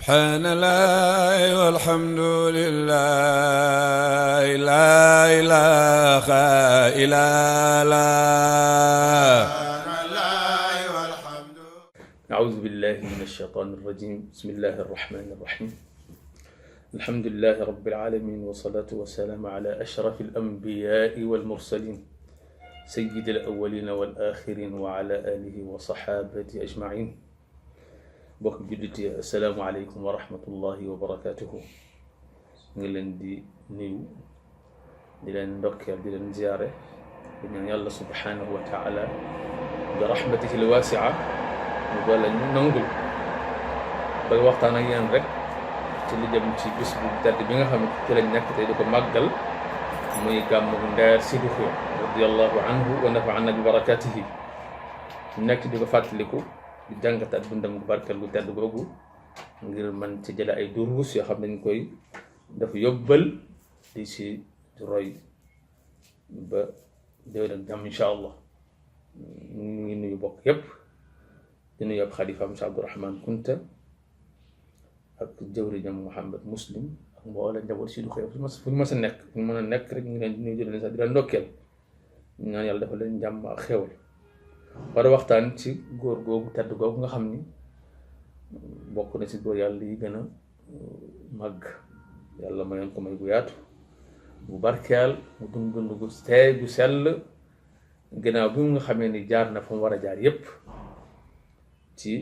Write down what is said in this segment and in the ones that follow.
سبحان الله والحمد لله لا إله إلا الله. أعوذ بالله من الشيطان الرجيم. بسم الله الرحمن الرحيم. الحمد لله رب العالمين، والصلاة والسلام على أشرف الأنبياء والمرسلين سيد الأولين والآخرين وعلى آله وصحابته أجمعين. bokk julliti assalaamu aleykum wa rahmatullahi wa barakatuhu. ngi leen di nuyu, di leen ndokkeel, di leen ziyaare, di ñaan yàlla subhanahu wa taala bi rahmatihi alwasia mu bala ñu nangul ba waxtaan ak yéen rek ci li jëm ci bis bu tedd bi nga xam ne ci lañ nekk tey di ko màggal, muy gàmmu Ndar Sidikho radiyallahu anhu wa nafa'ana bi barakatihi. nekk di ko fàttaliku di jàngat ak dundam gu barkeel gu tedd googu ngir man ci jële ay duruus yoo xam ne dañ koy def yóbbal di si roy ba déwén ak jàmm incha allah. ñu ngi nuyu bokk yépp, di nuyu ab xalifaam si Abdourahmane Kunta ak jëwriñam Mouhamed Muslim ak mboolem njaboot si du xew fu ñu mës a nekk, fu ñu mën a nekk rek ñu ngi leen di nuyu di leen sax di leen ndokkeel, ñu naan yàlla dafa leen jàmm ak xewal. war a waxtaan ci góor googu tedd googu nga xam ni bokk na ci góor yàlla yi gën a màgg. yàlla mayoon ko may gu yaatu bu barkeel, mu dund gu teey gu sell, ginnaaw bi nga xamee ni jaar na fa mu war a jaar yépp ci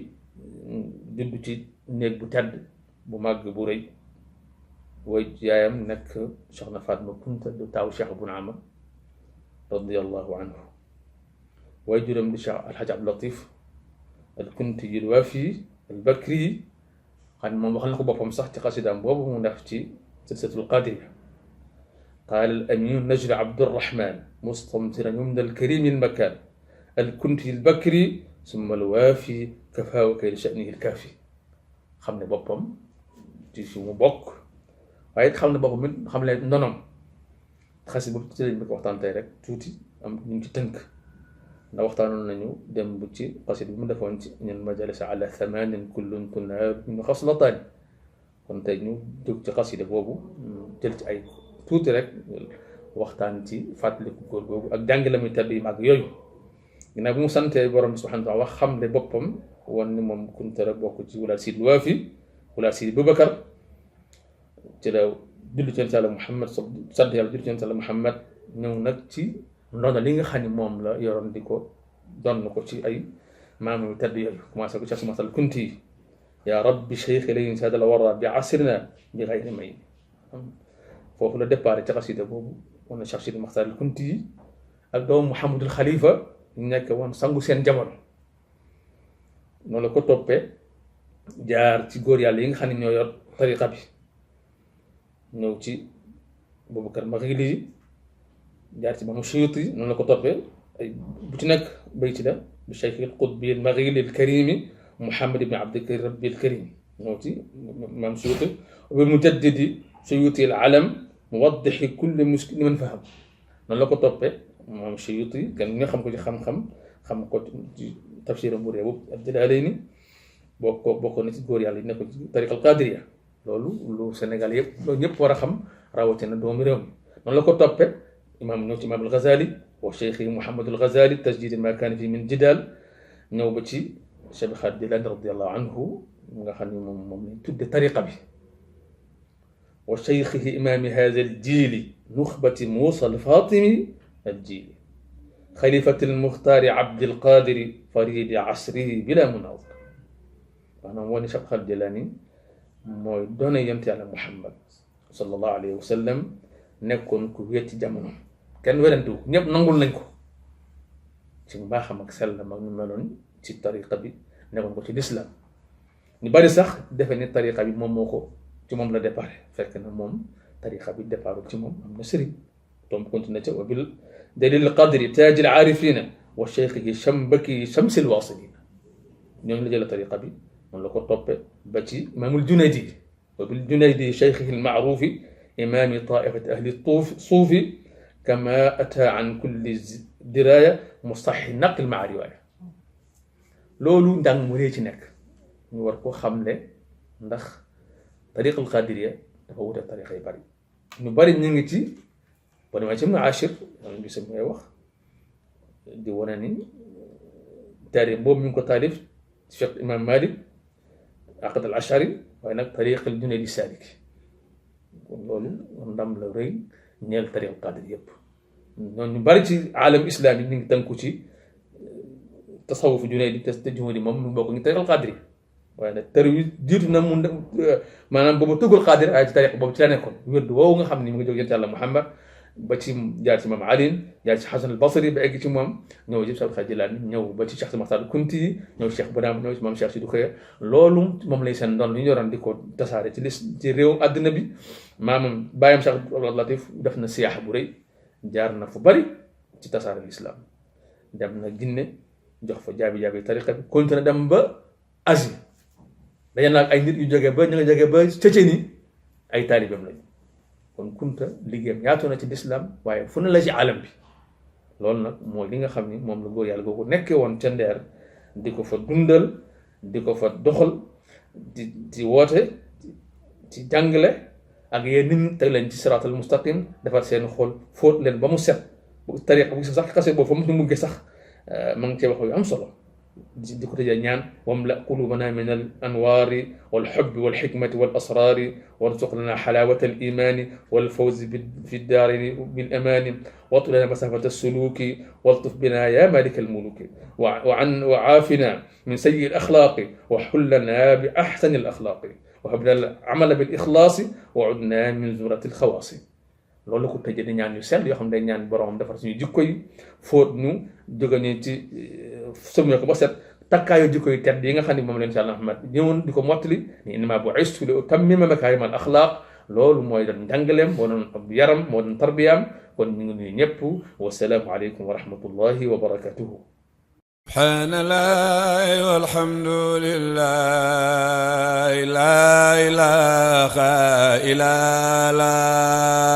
judd ci néeg bu tedd bu màgg bu rëy. way yaayam nekk Soxna Fatma Kunta du taaw Cheikh Bun Ama radiyallahu anhu. waaye juróom di Cheikh Alhaji Abdou Latif al Kunti yi Waafi al Bakri yi xam ne moom wax na ko boppam sax ci xasidaam boobu mu def ci silsilatul Qaadiriya. qaala al amin najli Abdurrahman mustamtiran yumna al karimi al makan al Kunti al Bakri summa al Waafi kafaahu kay li sha'nihi al kaafi. xam ne boppam ci fi mu bokk, waaye xam ne boppam it xam ne ndonom. xasi boobu ci lañ bëgg waxtaan tey rek tuuti, am ñu ngi ci tënk ndax waxtaanoon nañu dem bu ci xasit bi mu defoon ci ñun majalisa ala thamanin kullun tunaab min xaslataani. kon tey ñu jóg ci xasida boobu jël ci ay tuuti rek waxtaan ci fàttaliku góor googu ak jàngale muy tedd yi mag yooyu. ginnaaw bi mu santee borom bi subhanahu wa taala wax xam ne boppam woon ni moom Kunta rek bokk ci wulaat Sidi Waafi, wulaat Sidi Boubacar. ci la julli ci Yàlla Muhammad, sant yàlla julli ci Yàlla Muhammad, ñëw nag ci ndono li nga xam ne moom la yoroon di ko donn ko ci ay maam yu tedd yooyu. commencé ko ci asmatal Kunti yi yaa rabbi cheikh layin sadal wara bi asrina bi xayri may. foofu la départ ci xasida boobu wan na Cheikh Sidi Maxtaar al Kunti yi ak doomu Mouhamadul Xalifa ñu nekk woon sangu seen jamono. noonu la ko toppee jaar ci góor yàlla yi nga xam ne ñoo yor tariqa bi, ñëw ci Boubacar Maghili, jaar ci Maam Suyuti. noonu la ko toppee ay bu ci nekk bayti la bi Cheikh al Qutbi al Maghili al Karimi Muhammad ibn Abdil Rabbi al Karim. ñëw ci Maam Suyuti wa mujaddidi Suyuti al Alam muwaddixi kulli muskil man faham. noonu la ko toppee Maam Suyuti kan nga xam ko ci xam-xam, xam ko ci tafsiram bu réew ak Jalaalayni. bokk na ci góor yàlla yi nekk ci tariqa al Qaadiriya. loolu lu Sénégal yëpp loolu ñëpp war a xam, rawatina doomu réew mi. noonu la ko toppee imaam ñëw ci imaam al Ghazali wa cheikh Mouhamadul Ghazali tajdid ma kaana fi min jidaal. ñëw ba ci Cheikh Xaadir Jilaani radiyallahu anhu nga xam ne moom lañ tudde tariqa bi. wa cheikhihi imaami haadha al jiili nuxbati Muusa al Faatimi al jiili xalifati al Muxtaari Abdil Qaadiri faridi asrihi bila munaazara. maanaam wane Cheikh Xaadir Jilaani mooy doone yonent Yàlla Muhammad sallallahu alayhi wa sallam, nekkoon ku wéet ci jamono, kenn werante wu, ñëpp nangul nañ ko ci mbaaxam ak sellam ak ñu meloon ci tariqa bi, nekkoon ko ci lislaam. ñu bari sax defe ni tariqa bi moom moo ko ci moom la départ, fekk na moom tariqa bi départul ci moom, am na sëriñ tom continue ca wa bil dalil qadri taajil aarifina wa cheikhihi shambaki shamsil waasilina. ñooñu la jël tariqa bi, noonu la ko toppe ba ci imaamul Junaydi wa bil Junaydi cheikhihi al maarufi imaami taifati ahli suufi kama ata an kulli diraya mustaxi naql maa riwaaya. loolu njàng mu rëy ci nekk, ñu war ko xamle ndax tariqal qadiriya dafa wute tariqa yu bari ñu bari ñu ngi ci boo demee ci Ibn Ashir am gisam ngay wax di wane ni taarix boobu mi ngi ko taalif Cheikh Imam Malik Aqd al Ashari waaye nag tariqal Junayd Salik kon loolu ndam la rëy ñeel tariqa qadir yëpp noonu ñu bari ci alam islam yi ñu ngi tënku ci tasawuf Junayd te Junayd moom mu bokk ñu tariqal qadir waaye nag tër wi jiitu na mu maanaam boobu tëggul qadir ay ci tariqa boobu ci la nekkoon wérdu woowu nga xam ni mu ngi jóg yonent Yàlla Muhammad ba ci jaar ci Imam Ali jaar ci Hasan al Basri ba egg ci moom ñëw ci Cheikh Jilaani ñëw ba ci Cheikh Maxtaar Kunti ñëw Cheikh Badaam ñëw ci Maam Cheikh Sidou Khaya loolu moom lay seen doon lu ñu yoroon di ko tasaare ci réew àddina bi maamam bàyyam Cheikh Abdou Latif def na siyaaxa bu rëy jaar na fu bari ci tasaare l'islam dem na Ginne jox fa jaabi tariqa bi continué dem ba Asie dañu nag ay nit yu jógee ba ñu nga jógee ba Tchétchénie ay taalibeem lañu kon Kunta liggéeyam yaatu na ci l'islam waaye fu ne la ci alam bi loolu nag mooy li nga xam ni moom la góor yàlla googu nekkee woon ca Ndeer di ko fa dundal di ko fa doxal di woote ci jàngale ak yéen nit ñi teg leen ci siraatal mustaqim defar seen xol fóot leen ba mu set bu tariqa bu sax xase boobu fa mu muggee sax ma ngi cee wax yu am solo di ko tëjee ñaan wamla qulubana min al anwaari wal xubbi wal xikmati wal asraari warzuq lana xalaawata al imaani wal fawzi fi daarayni bil amaani wattu lana masafata suluuki waltuf bina ya malika al muluki wa caafina min sayyi al axlaaqi wa xullana bi axsani al axlaaqi wa habna al amala bil ixlaasi wa cudna min zumrati al xawaasi loolu la ko tëjee di ñaan yu sell yoo xam ne day ñaan borom defar suñu jikko yi fóot ñu jóge ñu ci sëmñe ko ba set takkaayu jikko yi tedd yi nga xam ne moom leen si Yàlla Muhammad ñëwoon di ko mottali ni innamaa bu'istu li utammima makaarima al axlaaq loolu mooy doon njàngaleem moo doon ab yaram moo doon tarbiyaam kon ñu ngi nuyu ñëpp wasalaamu aleykum wa rahmatullahi wa barakatuhu subhaanallaahi walhamdulillaahi laa ilaaha illallaah